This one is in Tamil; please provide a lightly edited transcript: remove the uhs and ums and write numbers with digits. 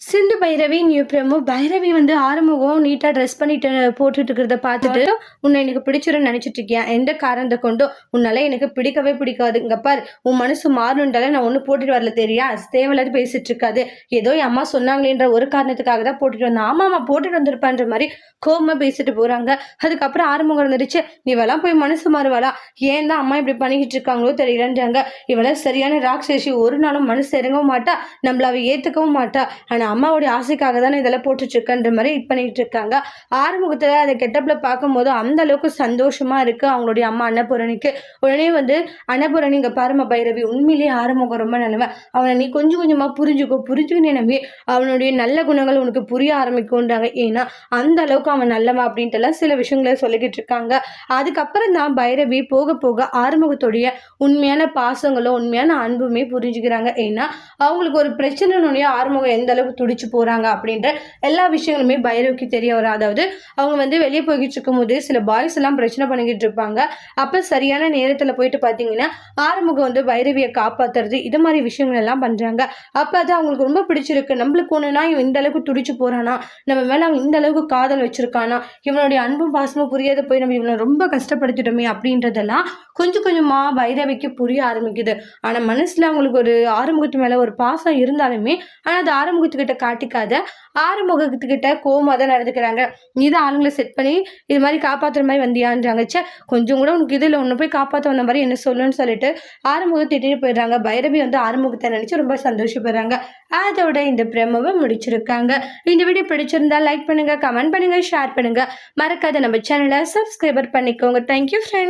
சிந்து பைரவி நியூ பிரமோ பைரவி வந்து ஆறுமுகம் நீட்டா ட்ரெஸ் பண்ணிட்டு போட்டுட்டு இருக்கிறத பார்த்துட்டு உன்னை எனக்கு பிடிச்சிருன்னு நினைச்சிட்டு இருக்கியா? எந்த காரணத்தை கொண்டோ உன்னால எனக்கு பிடிக்கவே பிடிக்காது. இங்க பாரு, உன் மனசு மாறணுன்றால நான் ஒண்ணு போட்டுட்டு வரல, தெரியா? தேவையில்லாத பேசிட்டு இருக்காது. ஏதோ என் அம்மா சொன்னாங்களேன்ற ஒரு காரணத்துக்காக தான் போட்டுட்டு வந்தேன். ஆமா போட்டுட்டு வந்திருப்பான்ற மாதிரி கோபமா பேசிட்டு போறாங்க. அதுக்கப்புறம் ஆறுமுகம் இருந்துருச்சு, இவெல்லாம் போய் மனசு மாறுவாளா? ஏன் தான் அம்மா இப்படி பண்ணிக்கிட்டு இருக்காங்களோ தெரியலன்றாங்க. இவெல்லாம் சரியான ராட்சசி, ஒரு நாளும் மனசு இறங்கவும் மாட்டா, நம்மள அவ ஏத்துக்கவும் மாட்டா. ஆனா அம்மாவுடைய ஆசைக்காக தானே இதெல்லாம் போட்டுட்டு இருக்கன்ற மாதிரி இது பண்ணிட்டு இருக்காங்க. ஆறுமுகத்துல அதை கெட்டப்ல பார்க்கும்போது அந்த அளவுக்கு சந்தோஷமா இருக்கு அவங்களுடைய அம்மா அன்னபூரணிக்கு. உடனே வந்து அன்னபூரணி, இங்க பாரும பைரவி, உண்மையிலேயே ஆறுமுகம் ரொம்ப நல்லவன். அவனை நீ கொஞ்சம் கொஞ்சமா புரிஞ்சுக்கினே நம்பி அவனுடைய நல்ல குணங்கள் உனக்கு புரிய ஆரம்பிக்கும்ன்றாங்க. ஏன்னா அந்த அளவுக்கு அவன் நல்லவன் அப்படின்ட்டு எல்லாம் சில விஷயங்களை சொல்லிக்கிட்டு இருக்காங்க. அதுக்கப்புறம் தான் பைரவி போக போக ஆறுமுகத்துடைய உண்மையான பாசங்களும் உண்மையான அன்புமே புரிஞ்சுக்கிறாங்க. ஏன்னா அவங்களுக்கு ஒரு பிரச்சனைனுடைய ஆறுமுகம் எந்த அளவுக்கு துடிச்சு போறாங்க அப்படின்ற எல்லா விஷயங்களுமே பைரவிக்கு தெரிய வரும். அதாவது அவங்க வந்து வெளியே போய்கிட்டு இருக்கும் போது சில பாய்ஸ் எல்லாம் பிரச்சனை பண்ணிக்கிட்டு இருப்பாங்க. அப்ப சரியான நேரத்துல போயிட்டு பாத்தீங்கன்னா ஆறுமுகம் வந்து பைரவியை காப்பாத்துறது, இது மாதிரி விஷயங்கள் எல்லாம் பண்றாங்க. அப்ப அது அவங்களுக்கு ரொம்ப பிடிச்சிருக்கு. நம்மளுக்கு ஒண்ணுனா இவன் இந்த அளவுக்கு துடிச்சு போறானா, நம்ம மேல அவன் இந்த அளவுக்கு காதல் வச்சிருக்கானா, இவனுடைய அன்பும் பாசமும் புரியாத போய் நம்ம இவனை ரொம்ப கஷ்டப்படுத்திட்டோமே அப்படின்றதெல்லாம் கொஞ்சம் கொஞ்சமா பைரவிக்கு புரிய ஆரம்பிக்குது. ஆனா மனசுல அவங்களுக்கு ஒரு ஆறுமுகத்து மேல ஒரு பாசம் இருந்தாலுமே ஆனா அது ஆறுமுகத்துக்கிட்ட காட்டிக்காத, ஆறுமுகத்துக்கிட்ட கோவமா தான் நடந்துக்கிறாங்க. நீ தான் ஆளுங்களை செட் பண்ணி இது மாதிரி காப்பாத்துற மாதிரி வந்தியான்றாங்க. சே, கொஞ்சம் கூட உனக்கு இதுல ஒண்ணு போய் காப்பாற்ற வந்த மாதிரி என்ன சொல்லுன்னு சொல்லிட்டு ஆறுமுகம் திட்டிட்டு போயிடுறாங்க. பைரவி வந்து ஆறுமுகத்தை நினைச்சு ரொம்ப சந்தோஷப்படுறாங்க. அதோட இந்த பிரமவை முடிச்சிருக்காங்க. இந்த வீடியோ பிடிச்சிருந்தா லைக் பண்ணுங்க, கமெண்ட் பண்ணுங்க, ஷேர் பண்ணுங்க. மறக்காத நம்ம சேனலை சப்ஸ்கிரைபர் பண்ணிக்கோங்க. Thank you friends.